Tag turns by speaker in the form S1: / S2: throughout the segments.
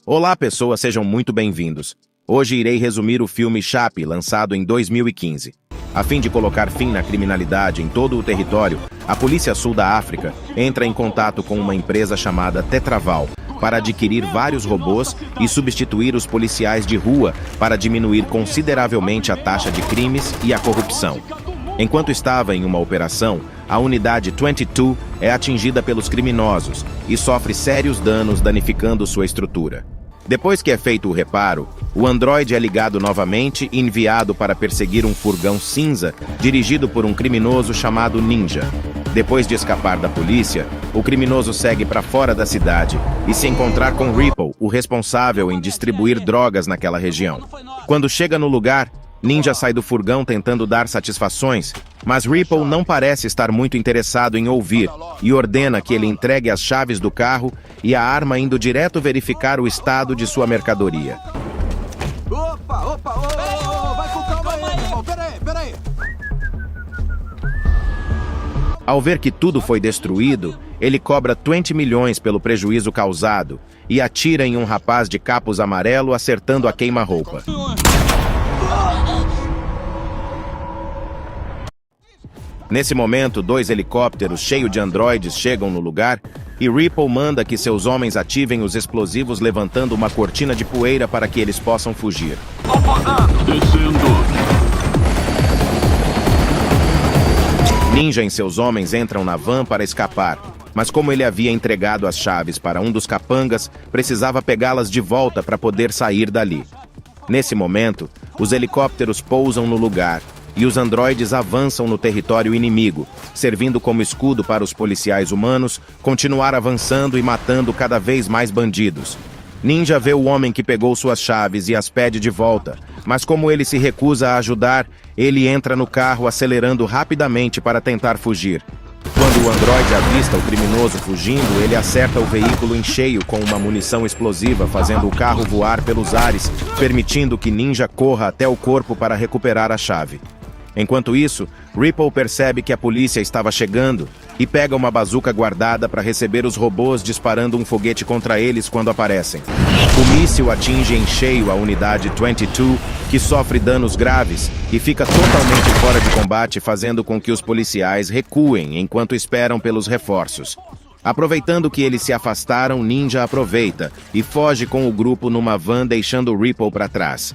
S1: Olá, pessoas, sejam muito bem-vindos. Hoje irei resumir o filme Chappie, lançado em 2015. A fim de colocar fim na criminalidade em todo o território, a Polícia Sul da África entra em contato com uma empresa chamada Tetraval para adquirir vários robôs e substituir os policiais de rua para diminuir consideravelmente a taxa de crimes e a corrupção. Enquanto estava em uma operação, a unidade 22 é atingida pelos criminosos e sofre sérios danos, danificando sua estrutura. Depois que é feito o reparo, o androide é ligado novamente e enviado para perseguir um furgão cinza dirigido por um criminoso chamado Ninja. Depois de escapar da polícia, o criminoso segue para fora da cidade e se encontrar com Ripple, o responsável em distribuir drogas naquela região. Quando chega no lugar, Ninja sai do furgão tentando dar satisfações, mas Ripple não parece estar muito interessado em ouvir e ordena que ele entregue as chaves do carro e a arma, indo direto verificar o estado de sua mercadoria.
S2: Vai com calma aí, irmão. Peraí.
S1: Ao ver que tudo foi destruído, ele cobra 20 milhões pelo prejuízo causado e atira em um rapaz de capuz amarelo, acertando a queima-roupa. Nesse momento, 2 helicópteros cheios de androides chegam no lugar e Ripple manda que seus homens ativem os explosivos, levantando uma cortina de poeira para que eles possam fugir. Ninja e seus homens entram na van para escapar, mas como ele havia entregado as chaves para um dos capangas, precisava pegá-las de volta para poder sair dali. Nesse momento, os helicópteros pousam no lugar e os androides avançam no território inimigo, servindo como escudo para os policiais humanos continuar avançando e matando cada vez mais bandidos. Ninja vê o homem que pegou suas chaves e as pede de volta, mas como ele se recusa a ajudar, ele entra no carro acelerando rapidamente para tentar fugir. Quando o androide avista o criminoso fugindo, ele acerta o veículo em cheio com uma munição explosiva, fazendo o carro voar pelos ares, permitindo que Ninja corra até o corpo para recuperar a chave. Enquanto isso, Ripple percebe que a polícia estava chegando e pega uma bazuca guardada para receber os robôs, disparando um foguete contra eles quando aparecem. O míssil atinge em cheio a unidade 22, que sofre danos graves e fica totalmente fora de combate, fazendo com que os policiais recuem enquanto esperam pelos reforços. Aproveitando que eles se afastaram, Ninja aproveita e foge com o grupo numa van, deixando Ripple para trás.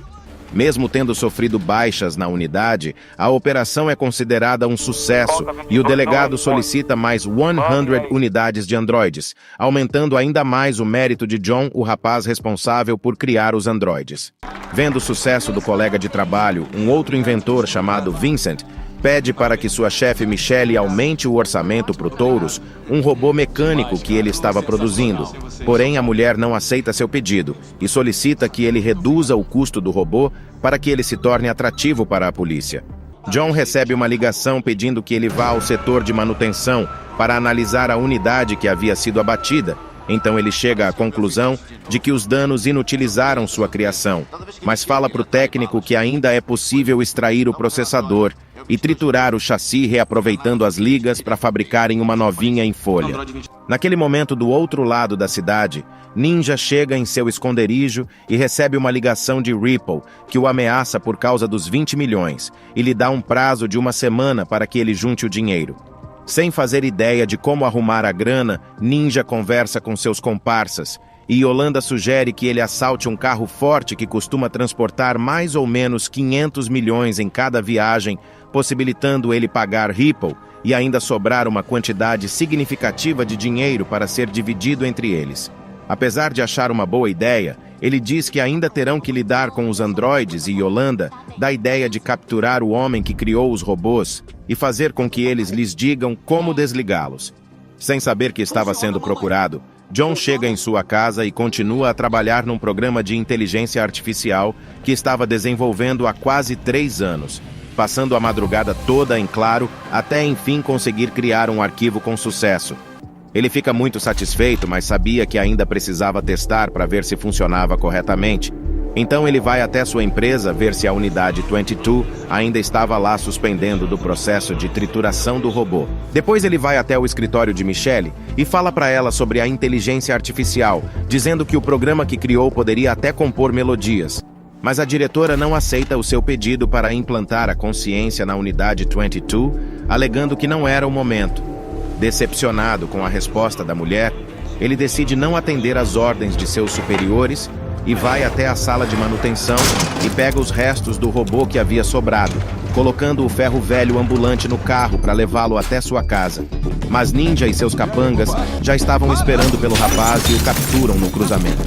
S1: Mesmo tendo sofrido baixas na unidade, a operação é considerada um sucesso e o delegado solicita mais 100 unidades de androides, aumentando ainda mais o mérito de John, o rapaz responsável por criar os androides. Vendo o sucesso do colega de trabalho, um outro inventor chamado Vincent pede para que sua chefe Michelle aumente o orçamento para o Taurus, um robô mecânico que ele estava produzindo. Porém, a mulher não aceita seu pedido e solicita que ele reduza o custo do robô para que ele se torne atrativo para a polícia. John recebe uma ligação pedindo que ele vá ao setor de manutenção para analisar a unidade que havia sido abatida. Então ele chega à conclusão de que os danos inutilizaram sua criação, mas fala para o técnico que ainda é possível extrair o processador e triturar o chassi, reaproveitando as ligas para fabricarem uma novinha em folha. Naquele momento, do outro lado da cidade, Ninja chega em seu esconderijo e recebe uma ligação de Ripple, que o ameaça por causa dos 20 milhões e lhe dá um prazo de 1 semana para que ele junte o dinheiro. Sem fazer ideia de como arrumar a grana, Ninja conversa com seus comparsas e Yolanda sugere que ele assalte um carro forte que costuma transportar mais ou menos 500 milhões em cada viagem, possibilitando ele pagar Ripple e ainda sobrar uma quantidade significativa de dinheiro para ser dividido entre eles. Apesar de achar uma boa ideia, ele diz que ainda terão que lidar com os androides e Yolanda dá a ideia de capturar o homem que criou os robôs e fazer com que eles lhes digam como desligá-los. Sem saber que estava sendo procurado, John chega em sua casa e continua a trabalhar num programa de inteligência artificial que estava desenvolvendo há quase 3 anos, passando a madrugada toda em claro até enfim conseguir criar um arquivo com sucesso. Ele fica muito satisfeito, mas sabia que ainda precisava testar para ver se funcionava corretamente. Então ele vai até sua empresa ver se a unidade 22 ainda estava lá suspendendo do processo de trituração do robô. Depois ele vai até o escritório de Michelle e fala para ela sobre a inteligência artificial, dizendo que o programa que criou poderia até compor melodias. Mas a diretora não aceita o seu pedido para implantar a consciência na unidade 22, alegando que não era o momento. Decepcionado com a resposta da mulher, ele decide não atender às ordens de seus superiores e vai até a sala de manutenção e pega os restos do robô que havia sobrado, colocando o ferro velho ambulante no carro para levá-lo até sua casa. Mas Ninja e seus capangas já estavam esperando pelo rapaz e o capturam no cruzamento.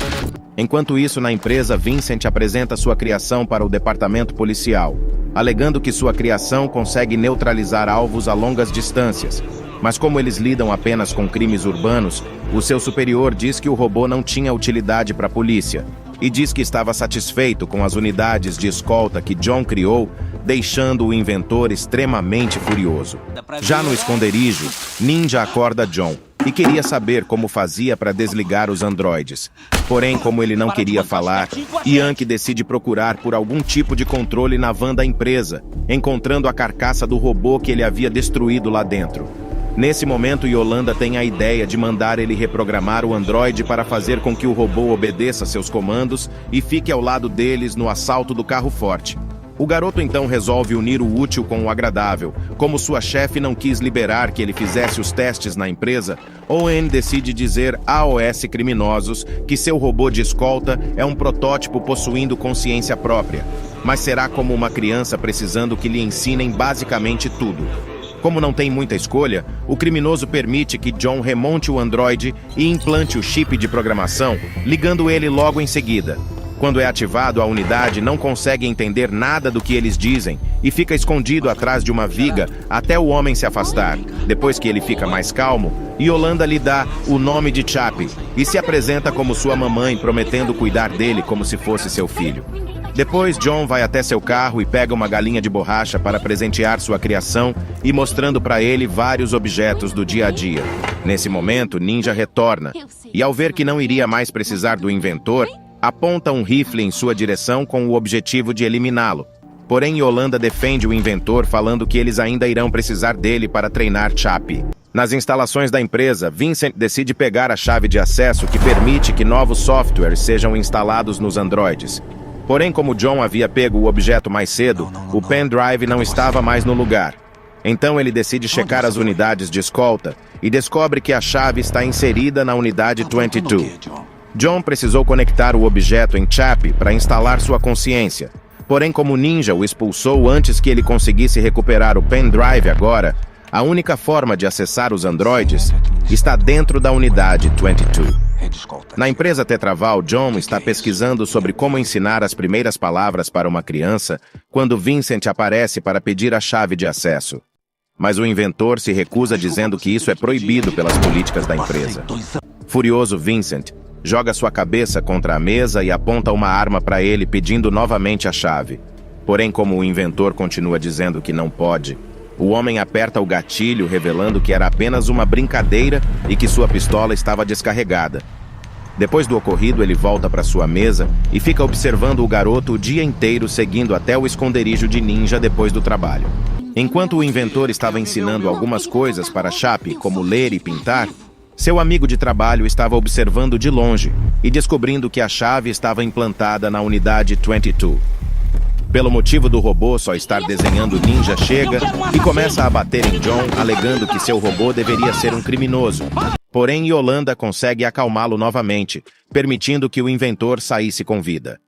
S1: Enquanto isso, na empresa, Vincent apresenta sua criação para o departamento policial, alegando que sua criação consegue neutralizar alvos a longas distâncias. Mas como eles lidam apenas com crimes urbanos, o seu superior diz que o robô não tinha utilidade para a polícia e diz que estava satisfeito com as unidades de escolta que John criou, deixando o inventor extremamente furioso. Já no esconderijo, Ninja acorda John e queria saber como fazia para desligar os androides. Porém, como ele não queria falar, Yankee decide procurar por algum tipo de controle na van da empresa, encontrando a carcaça do robô que ele havia destruído lá dentro. Nesse momento, Yolanda tem a ideia de mandar ele reprogramar o androide para fazer com que o robô obedeça seus comandos e fique ao lado deles no assalto do carro forte. O garoto então resolve unir o útil com o agradável. Como sua chefe não quis liberar que ele fizesse os testes na empresa, Owen decide dizer a OS criminosos que seu robô de escolta é um protótipo possuindo consciência própria, mas será como uma criança precisando que lhe ensinem basicamente tudo. Como não tem muita escolha, o criminoso permite que John remonte o androide e implante o chip de programação, ligando ele logo em seguida. Quando é ativado, a unidade não consegue entender nada do que eles dizem e fica escondido atrás de uma viga até o homem se afastar. Depois que ele fica mais calmo, Yolanda lhe dá o nome de Chappie e se apresenta como sua mamãe, prometendo cuidar dele como se fosse seu filho. Depois, John vai até seu carro e pega uma galinha de borracha para presentear sua criação e mostrando para ele vários objetos do dia a dia. Nesse momento, Ninja retorna e, ao ver que não iria mais precisar do inventor, aponta um rifle em sua direção com o objetivo de eliminá-lo. Porém, Yolanda defende o inventor, falando que eles ainda irão precisar dele para treinar Chappie. Nas instalações da empresa, Vincent decide pegar a chave de acesso que permite que novos softwares sejam instalados nos androides. Porém, como John havia pego o objeto mais cedo, o pendrive não estava mais no lugar. Então ele decide checar as unidades de escolta e descobre que a chave está inserida na unidade 22. John precisou conectar o objeto em Chappie para instalar sua consciência. Porém, como Ninja o expulsou antes que ele conseguisse recuperar o pendrive agora, a única forma de acessar os androides está dentro da unidade 22. Na empresa Tetraval, John está pesquisando sobre como ensinar as primeiras palavras para uma criança quando Vincent aparece para pedir a chave de acesso. Mas o inventor se recusa dizendo que isso é proibido pelas políticas da empresa. Furioso, Vincent joga sua cabeça contra a mesa e aponta uma arma para ele pedindo novamente a chave. Porém, como o inventor continua dizendo que não pode, o homem aperta o gatilho, revelando que era apenas uma brincadeira e que sua pistola estava descarregada. Depois do ocorrido, ele volta para sua mesa e fica observando o garoto o dia inteiro, seguindo até o esconderijo de Ninja depois do trabalho. Enquanto o inventor estava ensinando algumas coisas para Chappie, como ler e pintar, seu amigo de trabalho estava observando de longe e descobrindo que a chave estava implantada na unidade 22. Pelo motivo do robô só estar desenhando, Ninja chega e começa a bater em John, alegando que seu robô deveria ser um criminoso. Porém, Yolanda consegue acalmá-lo novamente, permitindo que o inventor saísse com vida.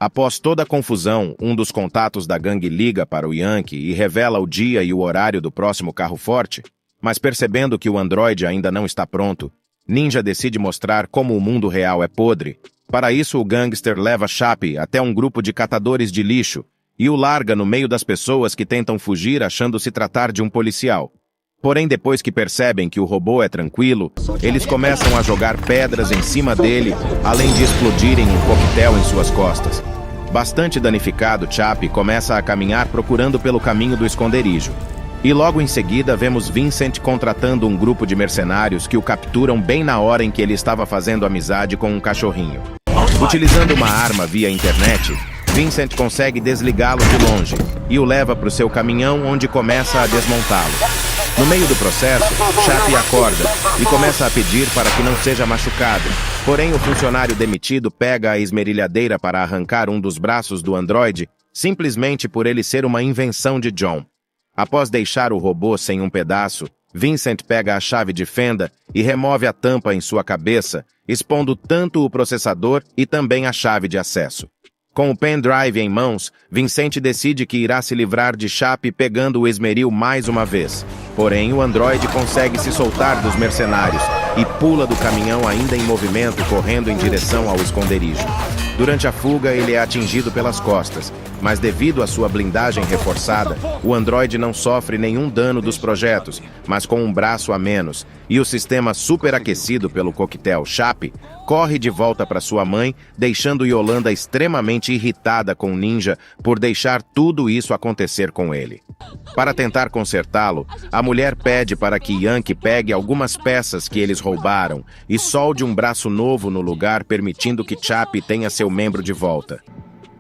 S1: Após toda a confusão, um dos contatos da gangue liga para o Yankee e revela o dia e o horário do próximo carro forte, mas percebendo que o androide ainda não está pronto, Ninja decide mostrar como o mundo real é podre. Para isso, o gangster leva Chappie até um grupo de catadores de lixo e o larga no meio das pessoas que tentam fugir achando se tratar de um policial. Porém, depois que percebem que o robô é tranquilo, eles começam a jogar pedras em cima dele, além de explodirem um coquetel em suas costas. Bastante danificado, Chappie começa a caminhar procurando pelo caminho do esconderijo. E logo em seguida vemos Vincent contratando um grupo de mercenários que o capturam bem na hora em que ele estava fazendo amizade com um cachorrinho. Utilizando uma arma via internet, Vincent consegue desligá-lo de longe e o leva para o seu caminhão, onde começa a desmontá-lo. No meio do processo, Chappie acorda e começa a pedir para que não seja machucado. Porém, o funcionário demitido pega a esmerilhadeira para arrancar um dos braços do androide, simplesmente por ele ser uma invenção de John. Após deixar o robô sem um pedaço, Vincent pega a chave de fenda e remove a tampa em sua cabeça, expondo tanto o processador e também a chave de acesso. Com o pendrive em mãos, Vincent decide que irá se livrar de Chappie pegando o esmeril mais uma vez. Porém, o androide consegue se soltar dos mercenários e pula do caminhão ainda em movimento, correndo em direção ao esconderijo. Durante a fuga, ele é atingido pelas costas, mas devido à sua blindagem reforçada, o androide não sofre nenhum dano dos projetos, mas com um braço a menos, e o sistema superaquecido pelo coquetel Chappie corre de volta para sua mãe, deixando Yolanda extremamente irritada com Ninja por deixar tudo isso acontecer com ele. Para tentar consertá-lo, a mulher pede para que Yankee pegue algumas peças que eles roubaram e solde um braço novo no lugar, permitindo que Chappie tenha seu membro de volta.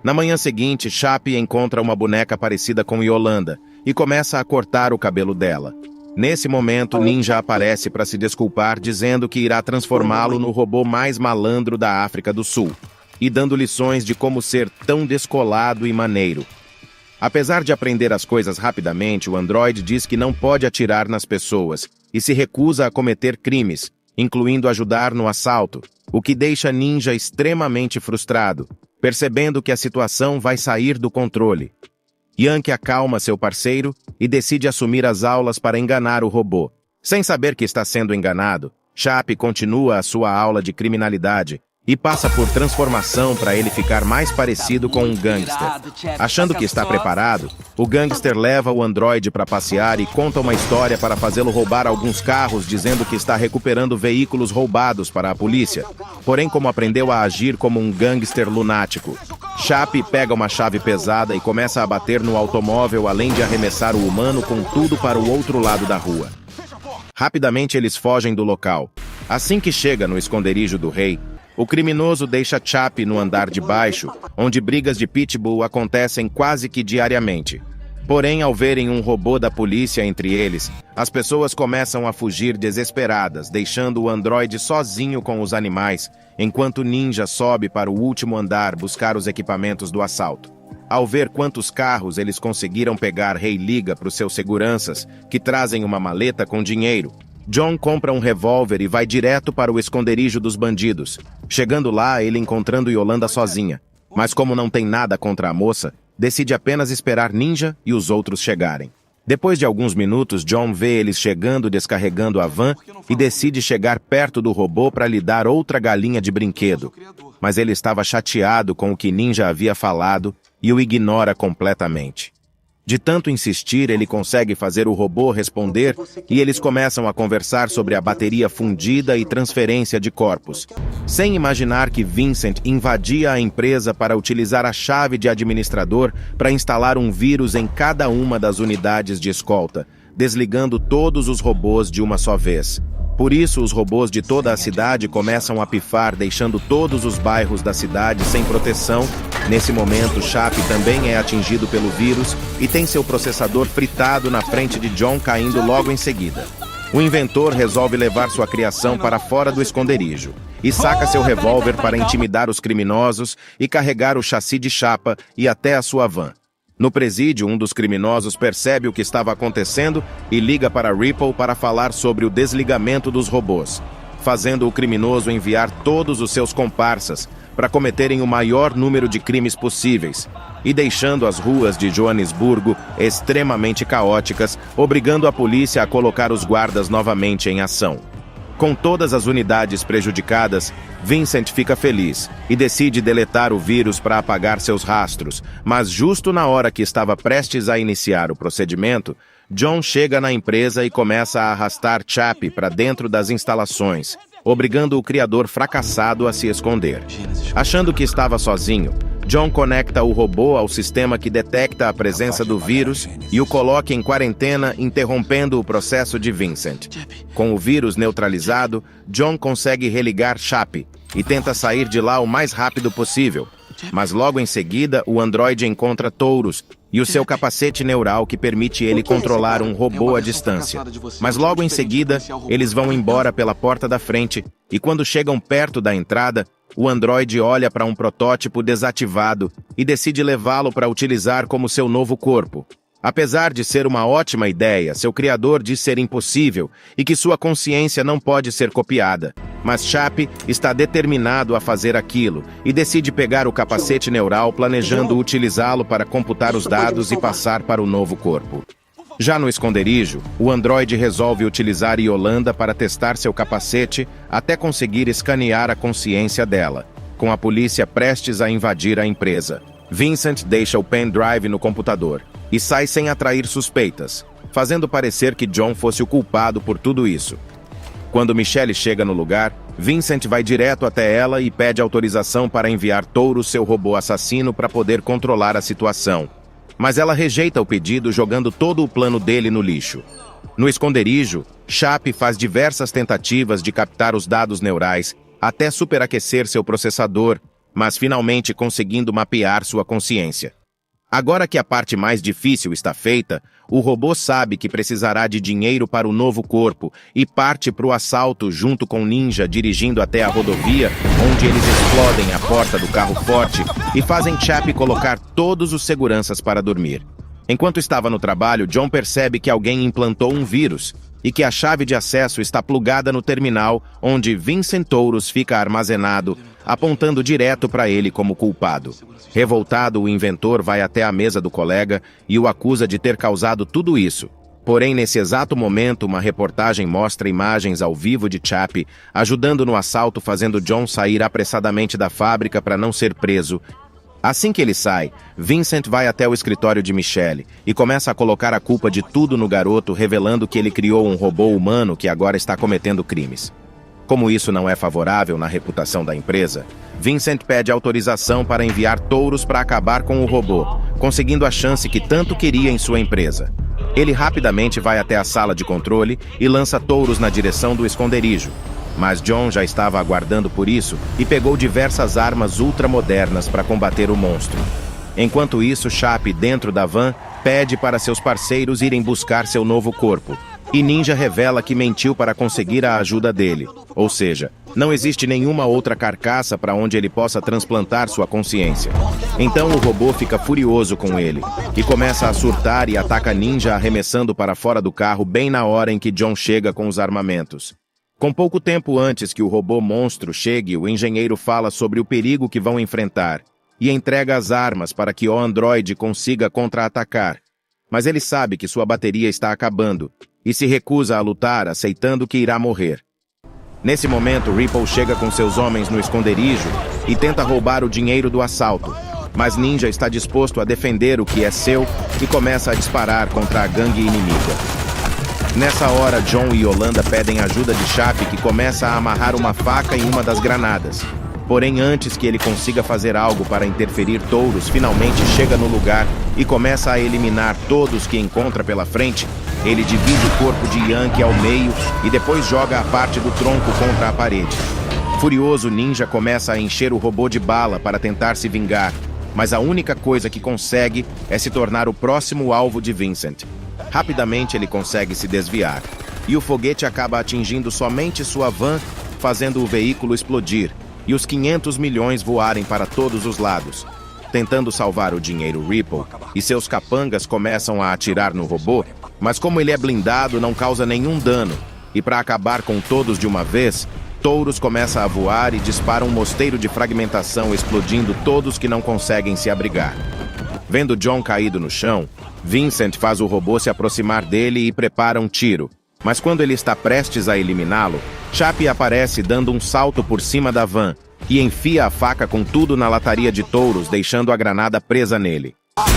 S1: Na manhã seguinte, Chappie encontra uma boneca parecida com Yolanda e começa a cortar o cabelo dela. Nesse momento, Ninja aparece para se desculpar, dizendo que irá transformá-lo no robô mais malandro da África do Sul, e dando lições de como ser tão descolado e maneiro. Apesar de aprender as coisas rapidamente, o androide diz que não pode atirar nas pessoas e se recusa a cometer crimes, incluindo ajudar no assalto, o que deixa Ninja extremamente frustrado, percebendo que a situação vai sair do controle. Yankee acalma seu parceiro e decide assumir as aulas para enganar o robô. Sem saber que está sendo enganado, Chappie continua a sua aula de criminalidade e passa por transformação para ele ficar mais parecido com um gangster. Achando que está preparado, o gangster leva o androide para passear e conta uma história para fazê-lo roubar alguns carros, dizendo que está recuperando veículos roubados para a polícia. Porém, como aprendeu a agir como um gangster lunático, Chappie pega uma chave pesada e começa a bater no automóvel, além de arremessar o humano com tudo para o outro lado da rua. Rapidamente eles fogem do local. Assim que chega no esconderijo do rei, o criminoso deixa Chappie no andar de baixo, onde brigas de pitbull acontecem quase que diariamente. Porém, ao verem um robô da polícia entre eles, as pessoas começam a fugir desesperadas, deixando o androide sozinho com os animais, enquanto Ninja sobe para o último andar buscar os equipamentos do assalto. Ao ver quantos carros eles conseguiram pegar, Rei liga para os seus seguranças, que trazem uma maleta com dinheiro. John compra um revólver e vai direto para o esconderijo dos bandidos. Chegando lá, ele encontrando Yolanda sozinha. Mas como não tem nada contra a moça, decide apenas esperar Ninja e os outros chegarem. Depois de alguns minutos, John vê eles chegando, descarregando a van e decide chegar perto do robô para lhe dar outra galinha de brinquedo. Mas ele estava chateado com o que Ninja havia falado e o ignora completamente. De tanto insistir, ele consegue fazer o robô responder e eles começam a conversar sobre a bateria fundida e transferência de corpos, sem imaginar que Vincent invadia a empresa para utilizar a chave de administrador para instalar um vírus em cada uma das unidades de escolta, desligando todos os robôs de uma só vez. Por isso, os robôs de toda a cidade começam a pifar, deixando todos os bairros da cidade sem proteção. Nesse momento, Chappie também é atingido pelo vírus e tem seu processador fritado na frente de John, caindo logo em seguida. O inventor resolve levar sua criação para fora do esconderijo e saca seu revólver para intimidar os criminosos e carregar o chassi de chapa e até a sua van. No presídio, um dos criminosos percebe o que estava acontecendo e liga para Ripple para falar sobre o desligamento dos robôs, fazendo o criminoso enviar todos os seus comparsas para cometerem o maior número de crimes possíveis e deixando as ruas de Joanesburgo extremamente caóticas, obrigando a polícia a colocar os guardas novamente em ação. Com todas as unidades prejudicadas, Vincent fica feliz e decide deletar o vírus para apagar seus rastros, mas justo na hora que estava prestes a iniciar o procedimento, John chega na empresa e começa a arrastar Chappie para dentro das instalações, obrigando o criador fracassado a se esconder. Achando que estava sozinho, John conecta o robô ao sistema que detecta a presença do vírus e o coloca em quarentena, interrompendo o processo de Vincent. Com o vírus neutralizado, John consegue religar Chappie e tenta sair de lá o mais rápido possível. Mas logo em seguida, o androide encontra Taurus e o seu capacete neural que permite ele controlar um robô à distância. Mas logo em seguida, eles vão embora pela porta da frente e quando chegam perto da entrada, o androide olha para um protótipo desativado e decide levá-lo para utilizar como seu novo corpo. Apesar de ser uma ótima ideia, seu criador diz ser impossível e que sua consciência não pode ser copiada. Mas Chap está determinado a fazer aquilo e decide pegar o capacete neural, planejando utilizá-lo para computar os dados e passar para o novo corpo. Já no esconderijo, o androide resolve utilizar Yolanda para testar seu capacete até conseguir escanear a consciência dela, com a polícia prestes a invadir a empresa. Vincent deixa o pendrive no computador e sai sem atrair suspeitas, fazendo parecer que John fosse o culpado por tudo isso. Quando Michelle chega no lugar, Vincent vai direto até ela e pede autorização para enviar Taurus, seu robô assassino, para poder controlar a situação. Mas ela rejeita o pedido, jogando todo o plano dele no lixo. No esconderijo, Chap faz diversas tentativas de captar os dados neurais, até superaquecer seu processador, mas finalmente conseguindo mapear sua consciência. Agora que a parte mais difícil está feita, o robô sabe que precisará de dinheiro para o novo corpo e parte para o assalto junto com Ninja, dirigindo até a rodovia, onde eles explodem a porta do carro forte e fazem Chap colocar todos os seguranças para dormir. Enquanto estava no trabalho, John percebe que alguém implantou um vírus e que a chave de acesso está plugada no terminal, onde Vincent Taurus fica armazenado, apontando direto para ele como culpado. Revoltado, o inventor vai até a mesa do colega e o acusa de ter causado tudo isso. Porém, nesse exato momento, uma reportagem mostra imagens ao vivo de Chap ajudando no assalto, fazendo John sair apressadamente da fábrica para não ser preso. Assim que ele sai, Vincent vai até o escritório de Michelle e começa a colocar a culpa de tudo no garoto, revelando que ele criou um robô humano que agora está cometendo crimes. Como isso não é favorável na reputação da empresa, Vincent pede autorização para enviar Taurus para acabar com o robô, conseguindo a chance que tanto queria em sua empresa. Ele rapidamente vai até a sala de controle e lança Taurus na direção do esconderijo. Mas John já estava aguardando por isso e pegou diversas armas ultramodernas para combater o monstro. Enquanto isso, Chap, dentro da van, pede para seus parceiros irem buscar seu novo corpo. E Ninja revela que mentiu para conseguir a ajuda dele. Ou seja, não existe nenhuma outra carcaça para onde ele possa transplantar sua consciência. Então o robô fica furioso com ele e começa a surtar e ataca Ninja, arremessando para fora do carro bem na hora em que John chega com os armamentos. Com pouco tempo antes que o robô monstro chegue, o engenheiro fala sobre o perigo que vão enfrentar e entrega as armas para que o androide consiga contra-atacar. Mas ele sabe que sua bateria está acabando e se recusa a lutar, aceitando que irá morrer. Nesse momento, Ripple chega com seus homens no esconderijo e tenta roubar o dinheiro do assalto. Mas Ninja está disposto a defender o que é seu e começa a disparar contra a gangue inimiga. Nessa hora, John e Yolanda pedem ajuda de Chap, que começa a amarrar uma faca em uma das granadas. Porém, antes que ele consiga fazer algo para interferir, Taurus finalmente chega no lugar e começa a eliminar todos que encontra pela frente. Ele divide o corpo de Yankee ao meio e depois joga a parte do tronco contra a parede. Furioso, Ninja começa a encher o robô de bala para tentar se vingar, mas a única coisa que consegue é se tornar o próximo alvo de Vincent. Rapidamente ele consegue se desviar, e o foguete acaba atingindo somente sua van, fazendo o veículo explodir, e os 500 milhões voarem para todos os lados. Tentando salvar o dinheiro, Ripple e seus capangas começam a atirar no robô, mas como ele é blindado, não causa nenhum dano, e para acabar com todos de uma vez, Taurus começa a voar e dispara um mosteiro de fragmentação, explodindo todos que não conseguem se abrigar. Vendo John caído no chão, Vincent faz o robô se aproximar dele e prepara um tiro. Mas quando ele está prestes a eliminá-lo, Chap aparece dando um salto por cima da van e enfia a faca com tudo na lataria de Taurus, deixando a granada presa nele.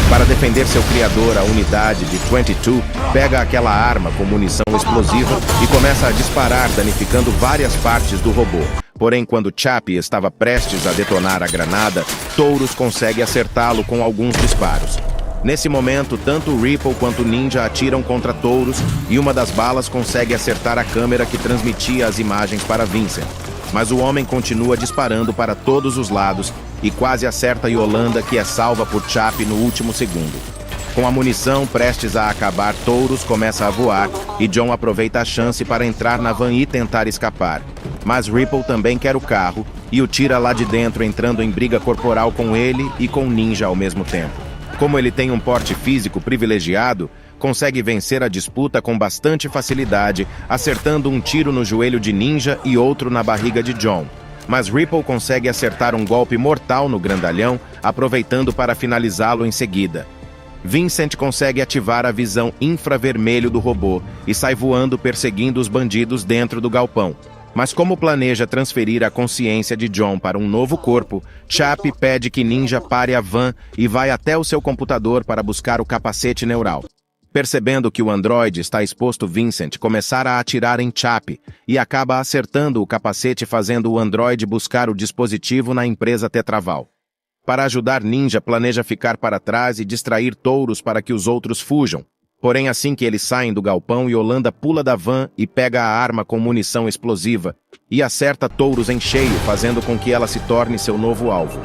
S1: Para defender seu criador, a unidade de 22 pega aquela arma com munição explosiva e começa a disparar, danificando várias partes do robô. Porém, quando Chap estava prestes a detonar a granada, Taurus consegue acertá-lo com alguns disparos. Nesse momento, tanto Ripple quanto Ninja atiram contra Taurus e uma das balas consegue acertar a câmera que transmitia as imagens para Vincent. Mas o homem continua disparando para todos os lados e quase acerta Yolanda, que é salva por Chap no último segundo. Com a munição prestes a acabar, Touros começa a voar e John aproveita a chance para entrar na van e tentar escapar. Mas Ripple também quer o carro e o tira lá de dentro, entrando em briga corporal com ele e com Ninja ao mesmo tempo. Como ele tem um porte físico privilegiado, consegue vencer a disputa com bastante facilidade, acertando um tiro no joelho de Ninja e outro na barriga de John. Mas Ripple consegue acertar um golpe mortal no grandalhão, aproveitando para finalizá-lo em seguida. Vincent consegue ativar a visão infravermelho do robô e sai voando perseguindo os bandidos dentro do galpão. Mas como planeja transferir a consciência de John para um novo corpo, Chap pede que Ninja pare a van e vai até o seu computador para buscar o capacete neural. Percebendo que o androide está exposto, Vincent começar a atirar em Chap e acaba acertando o capacete, fazendo o androide buscar o dispositivo na empresa Tetraval. Para ajudar, Ninja planeja ficar para trás e distrair Touros para que os outros fujam. Porém, assim que eles saem do galpão, Yolanda pula da van e pega a arma com munição explosiva e acerta Touros em cheio, fazendo com que ela se torne seu novo alvo.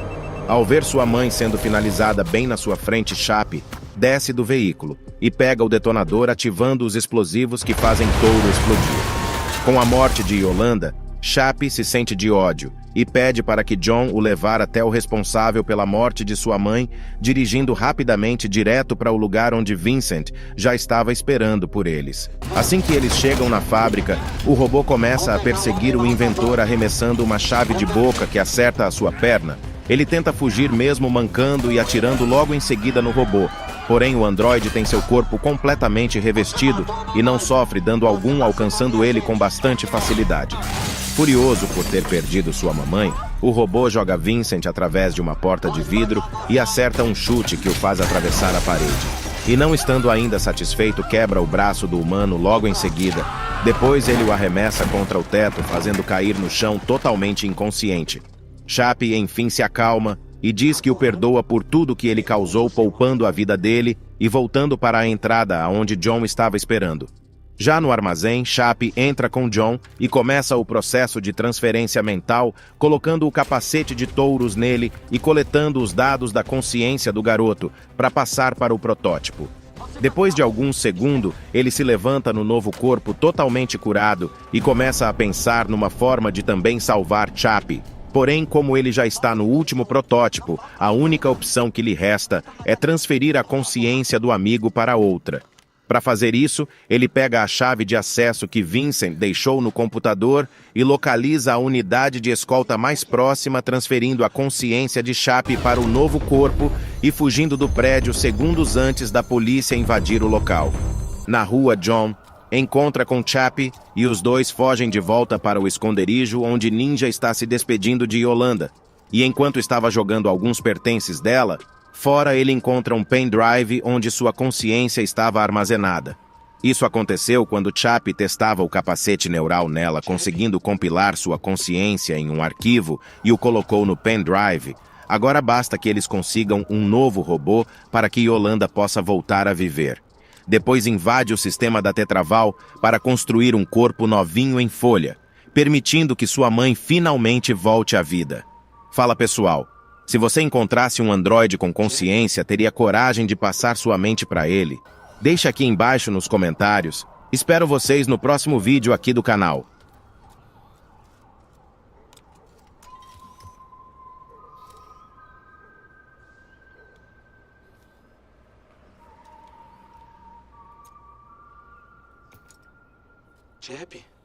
S1: Ao ver sua mãe sendo finalizada bem na sua frente, Chap desce do veículo e pega o detonador, ativando os explosivos que fazem Touro explodir. Com a morte de Yolanda, Chap se sente de ódio e pede para que John o levar até o responsável pela morte de sua mãe, dirigindo rapidamente direto para o lugar onde Vincent já estava esperando por eles. Assim que eles chegam na fábrica, o robô começa a perseguir o inventor, arremessando uma chave de boca que acerta a sua perna. Ele tenta fugir mesmo mancando e atirando logo em seguida no robô. Porém, o androide tem seu corpo completamente revestido e não sofre dano algum, alcançando ele com bastante facilidade. Furioso por ter perdido sua mamãe, o robô joga Vincent através de uma porta de vidro e acerta um chute que o faz atravessar a parede. E não estando ainda satisfeito, quebra o braço do humano logo em seguida. Depois ele o arremessa contra o teto, fazendo cair no chão totalmente inconsciente. Chap enfim se acalma e diz que o perdoa por tudo que ele causou, poupando a vida dele e voltando para a entrada aonde John estava esperando. Já no armazém, Chap entra com John e começa o processo de transferência mental, colocando o capacete de Touros nele e coletando os dados da consciência do garoto para passar para o protótipo. Depois de alguns segundos, ele se levanta no novo corpo totalmente curado e começa a pensar numa forma de também salvar Chap. Porém, como ele já está no último protótipo, a única opção que lhe resta é transferir a consciência do amigo para outra. Para fazer isso, ele pega a chave de acesso que Vincent deixou no computador e localiza a unidade de escolta mais próxima, transferindo a consciência de Chap para o novo corpo e fugindo do prédio segundos antes da polícia invadir o local. Na rua, John encontra com Chap e os dois fogem de volta para o esconderijo onde Ninja está se despedindo de Yolanda. E enquanto estava jogando alguns pertences dela, fora ele encontra um pendrive onde sua consciência estava armazenada. Isso aconteceu quando Chap testava o capacete neural nela, conseguindo compilar sua consciência em um arquivo e o colocou no pendrive. Agora basta que eles consigam um novo robô para que Yolanda possa voltar a viver. Depois invade o sistema da Tetraval para construir um corpo novinho em folha, permitindo que sua mãe finalmente volte à vida. Fala pessoal, se você encontrasse um androide com consciência, teria coragem de passar sua mente para ele? Deixa aqui embaixo nos comentários. Espero vocês no próximo vídeo aqui do canal.
S2: Chap?